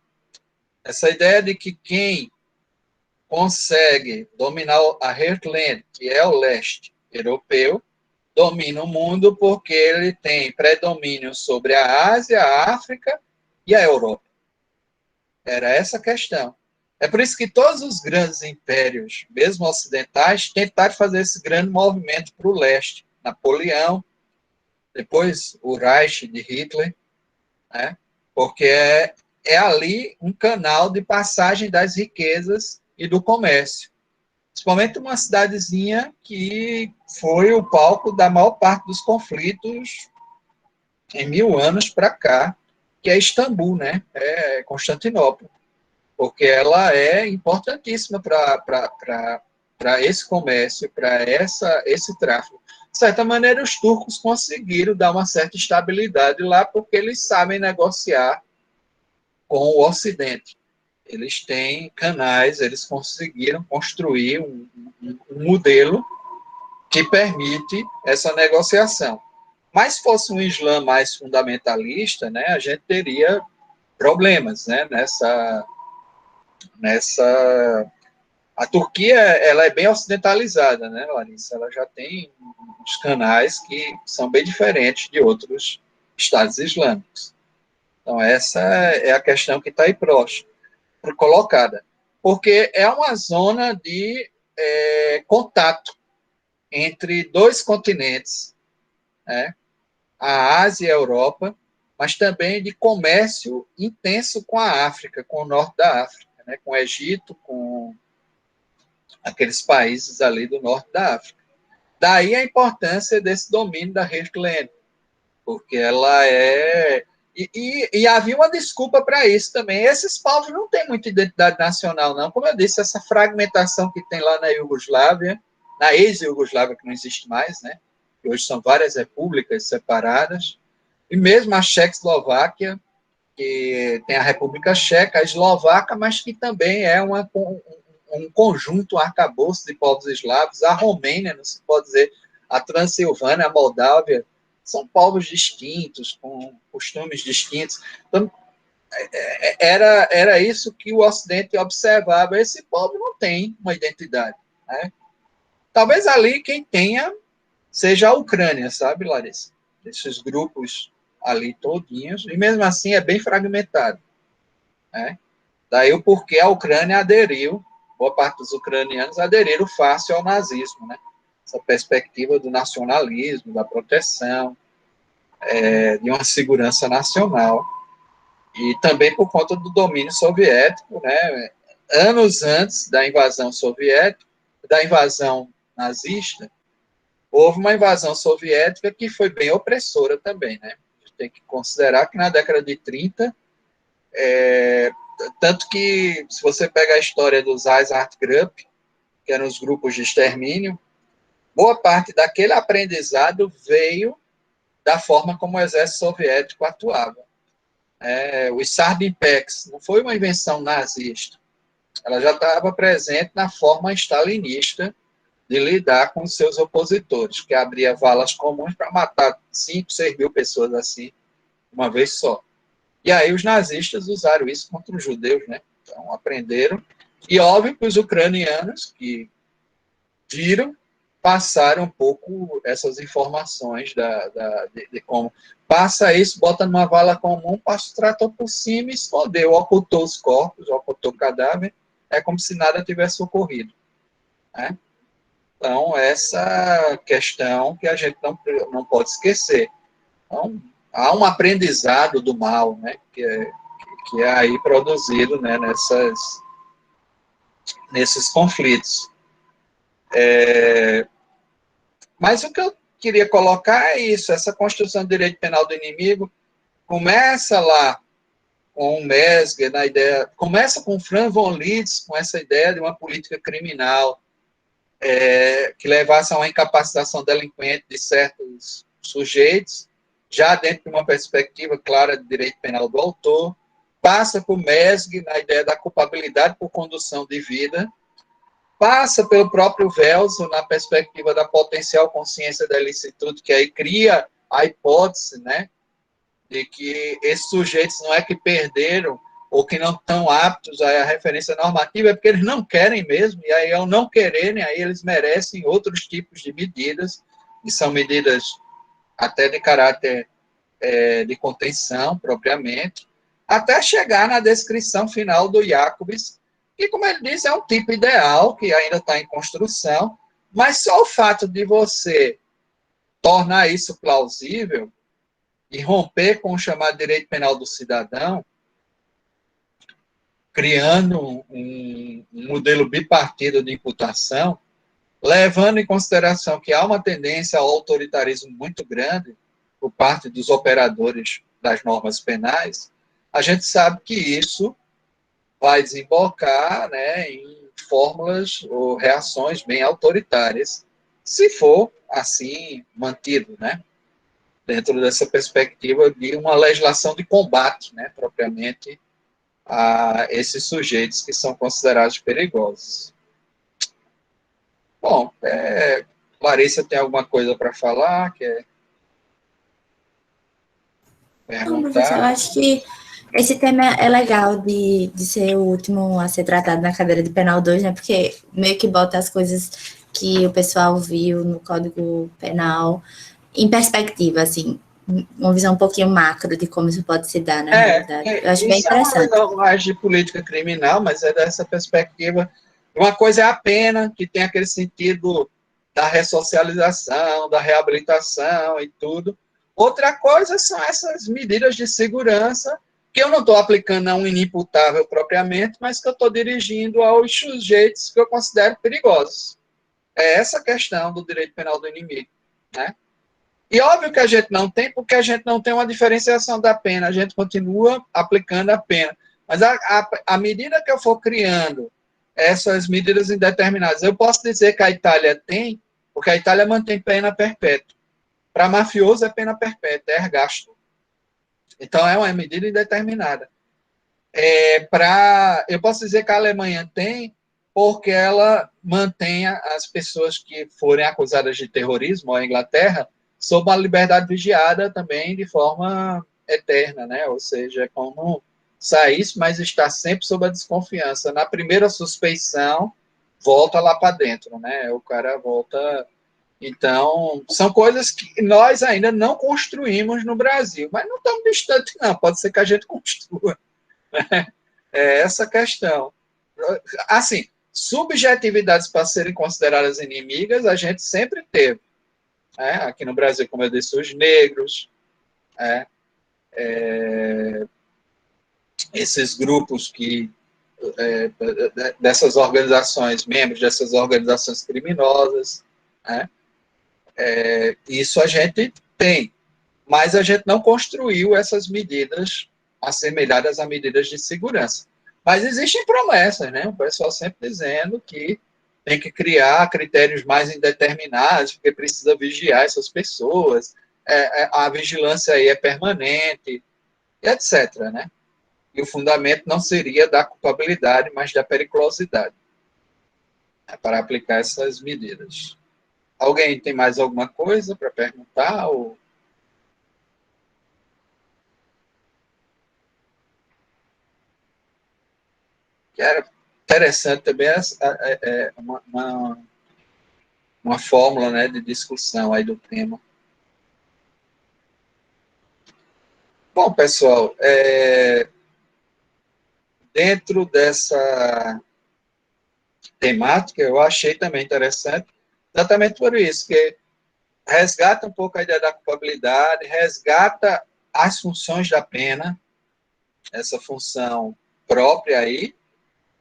Essa ideia de que quem consegue dominar a Heartland, que é o leste europeu, domina o mundo porque ele tem predomínio sobre a Ásia, a África e a Europa. Era essa a questão. É por isso que todos os grandes impérios, mesmo ocidentais, tentaram fazer esse grande movimento para o leste. Napoleão, depois o Reich de Hitler, né? Porque é ali um canal de passagem das riquezas e do comércio. Principalmente uma cidadezinha que foi o palco da maior parte dos conflitos em 1000 anos para cá, que é Istambul, né? É Constantinopla, porque ela é importantíssima para esse comércio, para esse tráfego. De certa maneira, os turcos conseguiram dar uma certa estabilidade lá, porque eles sabem negociar com o Ocidente. Eles têm canais, eles conseguiram construir um modelo que permite essa negociação. Mas se fosse um Islã mais fundamentalista, né, a gente teria problemas, né, nessa a Turquia, ela é bem ocidentalizada, né, Larissa? Ela já tem uns canais que são bem diferentes de outros estados islâmicos. Então, essa é a questão que está aí próxima, colocada. Porque é uma zona de contato entre dois continentes, né? A Ásia e a Europa, mas também de comércio intenso com a África, com o norte da África, né? Com o Egito, com aqueles países ali do norte da África. Daí a importância desse domínio da Heartland, porque ela é... E havia uma desculpa para isso também. Esses povos não têm muita identidade nacional, não. Como eu disse, essa fragmentação que tem lá na Iugoslávia, na ex-Iugoslávia, que não existe mais, né? Que hoje são várias repúblicas separadas, e mesmo a Checoslováquia, que tem a República Checa, a Eslovaca, mas que também é um conjunto, um arcabouço de povos eslavos. A Romênia, não se pode dizer, a Transilvânia, a Moldávia, são povos distintos, com costumes distintos. Então, era isso que o Ocidente observava. Esse povo não tem uma identidade, né? Talvez ali quem tenha seja a Ucrânia, sabe, Larissa? Esses grupos ali todinhos, e mesmo assim é bem fragmentado, né? Daí o porquê a Ucrânia aderiu, boa parte dos ucranianos aderiram fácil ao nazismo, né? Essa perspectiva do nacionalismo, da proteção, de uma segurança nacional, e também por conta do domínio soviético, né? Anos antes da invasão soviética, da invasão nazista, houve uma invasão soviética que foi bem opressora também, né? A gente tem que considerar que na década de 30, tanto que, se você pega a história dos Einsatzgruppen, que eram os grupos de extermínio, boa parte daquele aprendizado veio da forma como o exército soviético atuava. O Sardinpex não foi uma invenção nazista, ela já estava presente na forma stalinista de lidar com os seus opositores, que abria valas comuns para matar 5, 6 mil pessoas assim, uma vez só. E aí os nazistas usaram isso contra os judeus, né? Então aprenderam. E óbvio que os ucranianos que viram passaram um pouco essas informações de como passa isso, bota numa vala comum, passa o trator por cima e escondeu, ocultou os corpos, ocultou o cadáver, é como se nada tivesse ocorrido, né? Então, essa questão que a gente não pode esquecer. Então, há um aprendizado do mal, né, que é aí produzido, né, nesses conflitos. Mas o que eu queria colocar é isso, essa construção do direito penal do inimigo começa lá com o Mesger, na ideia, começa com o Franz von Liszt, com essa ideia de uma política criminal que levasse a uma incapacitação delinquente de certos sujeitos, já dentro de uma perspectiva clara de direito penal do autor, passa por Mesg na ideia da culpabilidade por condução de vida, passa pelo próprio Wells na perspectiva da potencial consciência da ilicitude, que aí cria a hipótese, né, de que esses sujeitos não é que perderam ou que não estão aptos à referência normativa, é porque eles não querem mesmo, e aí ao não quererem, aí eles merecem outros tipos de medidas, que são medidas até de caráter de contenção, propriamente, até chegar na descrição final do Jacobs, que, como ele disse, é um tipo ideal, que ainda está em construção, mas só o fato de você tornar isso plausível e romper com o chamado direito penal do cidadão, criando um modelo bipartido de imputação, levando em consideração que há uma tendência ao autoritarismo muito grande por parte dos operadores das normas penais, a gente sabe que isso vai desembocar, né, em fórmulas ou reações bem autoritárias, se for assim mantido, né, dentro dessa perspectiva de uma legislação de combate, né, propriamente a esses sujeitos que são considerados perigosos. Bom, Larissa tem alguma coisa para falar? Quer Não, professor, eu perguntar? acho que esse tema é legal de ser o último a ser tratado na cadeira de Penal 2, né? Porque meio que bota as coisas que o pessoal viu no Código Penal em perspectiva, assim, uma visão um pouquinho macro de como isso pode se dar na realidade. Eu acho bem Isso é uma interessante. visão mais de política criminal, mas é dessa perspectiva. Uma coisa é a pena, que tem aquele sentido da ressocialização, da reabilitação e tudo. Outra coisa são essas medidas de segurança, que eu não estou aplicando a um inimputável propriamente, mas que eu estou dirigindo aos sujeitos que eu considero perigosos. É essa a questão do direito penal do inimigo, né? E óbvio que a gente não tem, porque a gente não tem uma diferenciação da pena, a gente continua aplicando a pena. Mas à medida que eu for criando essas medidas indeterminadas, eu posso dizer que a Itália tem, porque a Itália mantém pena perpétua. Para mafioso é pena perpétua, é ergasto. Então é uma medida indeterminada. Eu posso dizer que a Alemanha tem, porque ela mantém as pessoas que forem acusadas de terrorismo, ou a Inglaterra, sob uma liberdade vigiada também de forma eterna, né? Ou seja, é como saísse, mas está sempre sob a desconfiança. Na primeira suspeição, volta lá para dentro, né? O cara volta. Então, são coisas que nós ainda não construímos no Brasil, mas não estamos distantes, não. Pode ser que a gente construa. É essa questão. Assim, subjetividades para serem consideradas inimigas, a gente sempre teve. Né? Aqui no Brasil, como eu disse, os negros, né? Esses grupos dessas organizações, membros dessas organizações criminosas, né? Isso a gente tem, mas a gente não construiu essas medidas assemelhadas a medidas de segurança. Mas existem promessas, né? O pessoal sempre dizendo que tem que criar critérios mais indeterminados, porque precisa vigiar essas pessoas, a vigilância aí é permanente, etc. Né? E o fundamento não seria da culpabilidade, mas da periculosidade, né, para aplicar essas medidas. Alguém tem mais alguma coisa para perguntar? Ou... Que era interessante também uma fórmula, né, de discussão aí do tema. Bom, pessoal, dentro dessa temática, eu achei também interessante, exatamente por isso, que resgata um pouco a ideia da culpabilidade, resgata as funções da pena, essa função própria aí,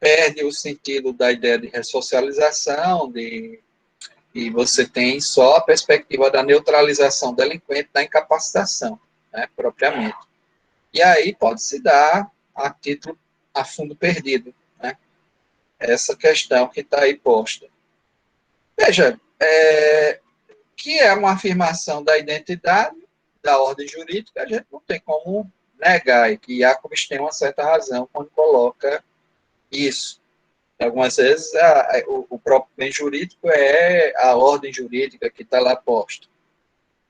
perde o sentido da ideia de ressocialização, e você tem só a perspectiva da neutralização do delinquente, da incapacitação, né, propriamente. E aí pode se dar a título, a fundo perdido, né, essa questão que está aí posta. Veja, que é uma afirmação da identidade, da ordem jurídica, a gente não tem como negar, e que Jacobs tem uma certa razão quando coloca isso. Algumas vezes o próprio bem jurídico é a ordem jurídica que está lá posta.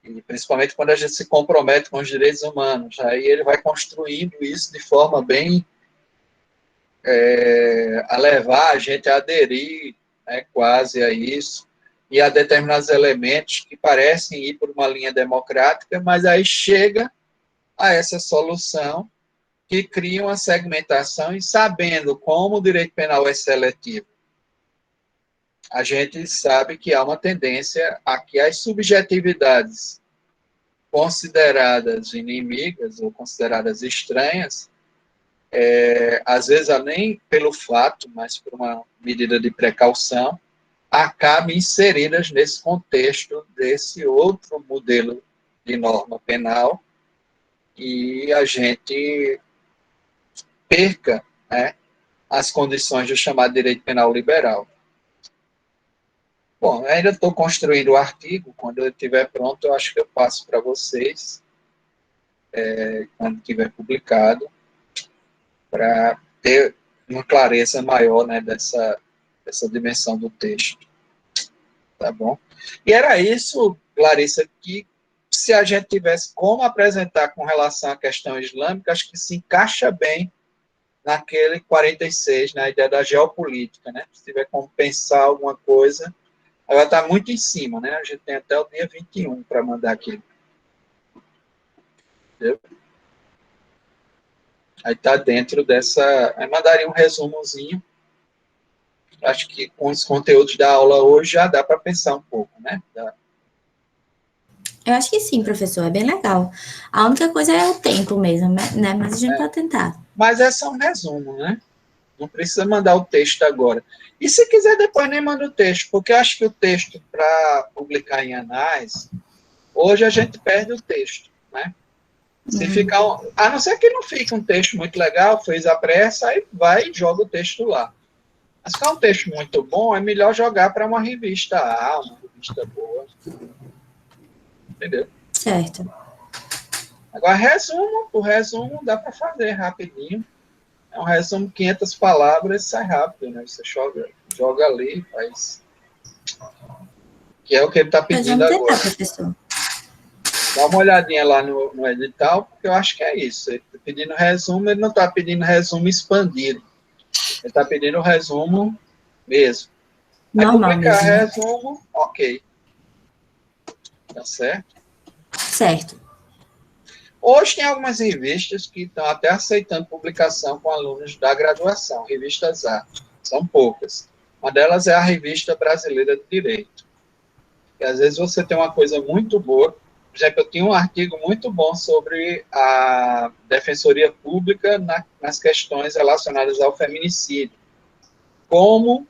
E principalmente quando a gente se compromete com os direitos humanos. Aí ele vai construindo isso de forma bem a levar a gente a aderir, né, quase a isso, e a determinados elementos que parecem ir por uma linha democrática, mas aí chega a essa solução que cria uma segmentação, e sabendo como o direito penal é seletivo, a gente sabe que há uma tendência a que as subjetividades consideradas inimigas ou consideradas estranhas, às vezes nem pelo fato, mas por uma medida de precaução, acabem inseridas nesse contexto desse outro modelo de norma penal, e a gente perca, né, as condições do chamado direito penal liberal. Bom, ainda estou construindo o artigo, quando ele estiver pronto, eu acho que eu passo para vocês, quando estiver publicado, para ter uma clareza maior, né, dessa dimensão do texto. Tá bom? E era isso, Clarissa, que se a gente tivesse como apresentar com relação à questão islâmica, acho que se encaixa bem naquele 46, na ideia da geopolítica, né? Se tiver como pensar alguma coisa, ela está muito em cima, né? A gente tem até o dia 21 para mandar aquilo. Entendeu? Aí está dentro dessa... Aí mandaria um resumozinho. Acho que com os conteúdos da aula hoje já dá para pensar um pouco, né? Eu acho que sim, professor, é bem legal. A única coisa é o tempo mesmo, né? Mas a gente pode tentar. Mas é só um resumo, né? Não precisa mandar o texto agora. E se quiser, depois nem manda o texto, porque eu acho que o texto, para publicar em anais, hoje a gente perde o texto, né? Se ficar, a não ser que não fique um texto muito legal, fez a pressa, aí vai e joga o texto lá. Mas se ficar um texto muito bom, é melhor jogar para uma revista uma revista boa. Entendeu? Certo. Agora, o resumo dá para fazer rapidinho. É um resumo, 500 palavras, sai rápido, né? Você joga ali, faz... Que é o que ele está pedindo Vamos tentar, agora. professor. Dá uma olhadinha lá no edital, porque eu acho que é isso. Ele está pedindo resumo, ele não está pedindo resumo expandido. Ele está pedindo resumo mesmo. Aí Normal publicar mesmo, né? resumo, ok. Tá certo? Certo. Hoje tem algumas revistas que estão até aceitando publicação com alunos da graduação, revistas A. São poucas. Uma delas é a Revista Brasileira de Direito. E às vezes você tem uma coisa muito boa. Por exemplo, eu tinha um artigo muito bom sobre a Defensoria Pública nas questões relacionadas ao feminicídio. Como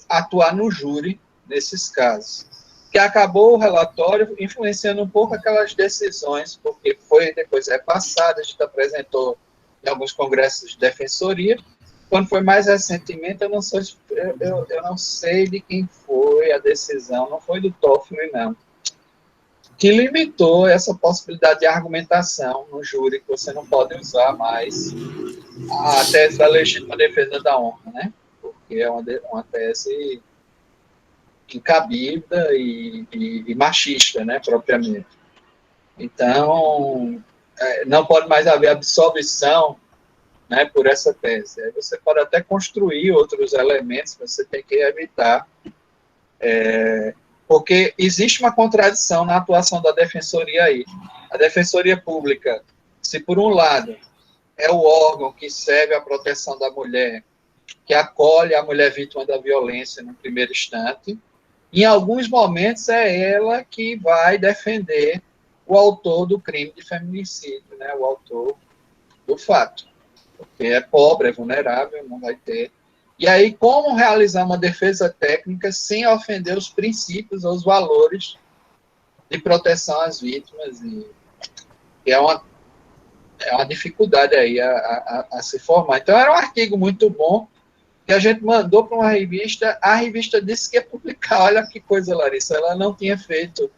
atuar no júri nesses casos. Que acabou o relatório influenciando um pouco aquelas decisões, porque foi depois repassado, a gente apresentou em alguns congressos de defensoria. Quando foi mais recentemente, eu não sei de quem foi a decisão, não foi do Toffoli, não, que limitou essa possibilidade de argumentação no júri, que você não pode usar mais a tese da legítima defesa da honra, né? Porque é uma tese incabida e machista, né, propriamente. Então, não pode mais haver absolvição, né, por essa tese. Aí você pode até construir outros elementos, mas você tem que evitar, porque existe uma contradição na atuação da defensoria aí. A defensoria pública, se por um lado é o órgão que serve à proteção da mulher, que acolhe a mulher vítima da violência no primeiro instante, em alguns momentos é ela que vai defender o autor do crime de feminicídio, né? O autor do fato. Porque é pobre, é vulnerável, não vai ter. E aí, como realizar uma defesa técnica sem ofender os princípios ou os valores de proteção às vítimas? E é uma dificuldade aí a se formar. Então, era um artigo muito bom que a gente mandou para uma revista, a revista disse que ia publicar. Olha que coisa, Larissa, ela não tinha feito,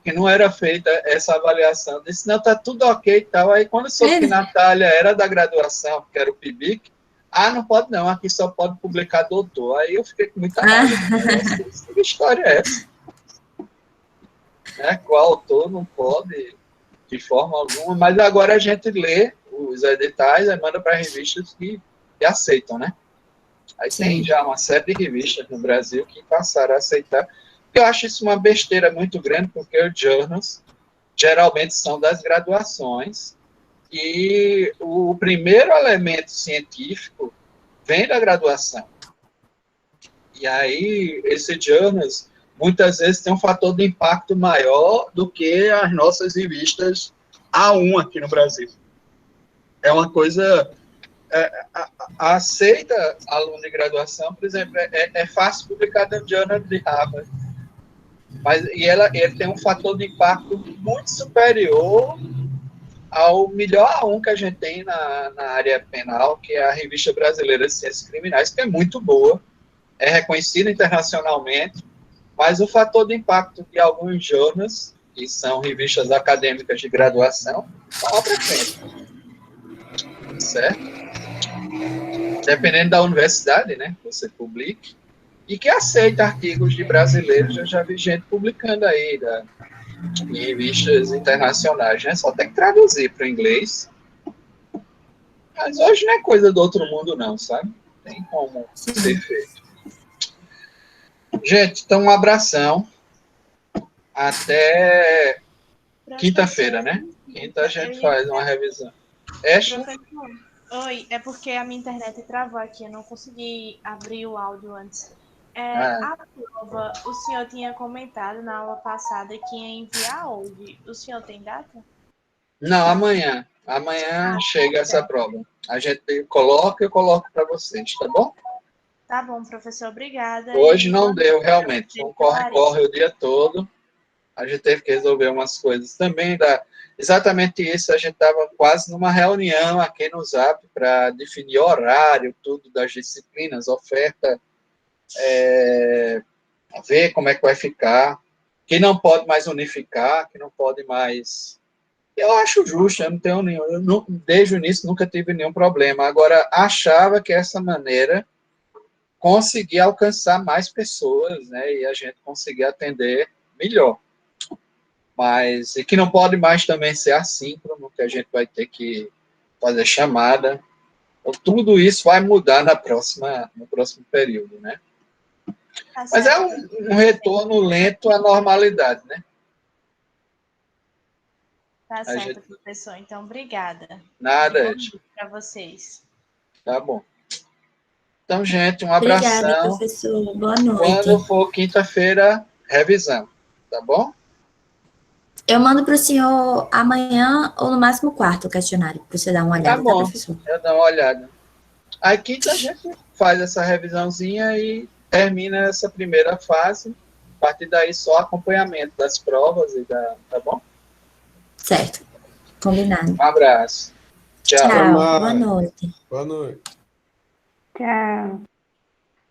que não era feita essa avaliação. Disse, não, está tudo ok e tal. Aí, quando soube que Natália era da graduação, que era o PIBIC, não pode não, aqui só pode publicar doutor. Aí eu fiquei com muita raiva. Que história é essa? Né? O autor não pode, de forma alguma, mas agora a gente lê os editais e manda para revistas que aceitam, né? Aí Sim. Tem já uma série de revistas no Brasil que passaram a aceitar. Eu acho isso uma besteira muito grande, porque os journals geralmente são das graduações e o primeiro elemento científico vem da graduação. E aí, esses journals, muitas vezes, têm um fator de impacto maior do que as nossas revistas A1 aqui no Brasil. É uma coisa... aceita aluno de graduação, por exemplo, é fácil publicar no Journal de Harvard. Ele tem um fator de impacto muito superior ao melhor A1 que a gente tem na área penal, que é a Revista Brasileira de Ciências Criminais, que é muito boa, é reconhecida internacionalmente, mas o fator de impacto de alguns journals, que são revistas acadêmicas de graduação, está lá para frente. Certo? Dependendo da universidade, né, que você publique, e que aceita artigos de brasileiros. Eu já vi gente publicando aí em revistas internacionais, né? Só tem que traduzir para o inglês. Mas hoje não é coisa do outro mundo, não, sabe? Tem como ser feito. Gente, então um abração. Até quinta-feira, né? Quinta a gente faz uma revisão. Professor, oi, é porque a minha internet travou aqui, eu não consegui abrir o áudio antes. A prova, o senhor tinha comentado na aula passada que ia enviar hoje. O senhor tem data? Não, amanhã. Amanhã chega essa prova. A gente coloca e eu coloco para vocês, tá bom? Tá bom, professor, obrigada. Hoje não deu, realmente. Não corre o dia todo. A gente teve que resolver umas coisas também. Exatamente isso, a gente estava quase numa reunião aqui no Zap para definir horário, tudo das disciplinas, oferta, ver como é que vai ficar, que não pode mais unificar, que não pode mais... Eu acho justo, eu não tenho nenhum... desde o início nunca tive nenhum problema. Agora, achava que essa maneira conseguia alcançar mais pessoas, né, e a gente conseguir atender melhor. Mas, e que não pode mais também ser assíncrono, que a gente vai ter que fazer chamada. Então, tudo isso vai mudar no próximo período, né? Tá. Mas é um retorno lento à normalidade, né? Tá certo, professor. Então, obrigada. Nada, para vocês. Tá bom. Então, gente, um abração. Obrigada, professor. Boa noite. Quando for quinta-feira, revisão. Tá bom? Eu mando para o senhor amanhã ou no máximo quarto o questionário, para você dar uma olhada, tá bom, professor? Eu dou uma olhada. Aí quinta a gente faz essa revisãozinha e termina essa primeira fase. A partir daí, só acompanhamento das provas tá bom? Certo. Combinado. Um abraço. Tchau. Tchau. Boa noite. Boa noite. Tchau.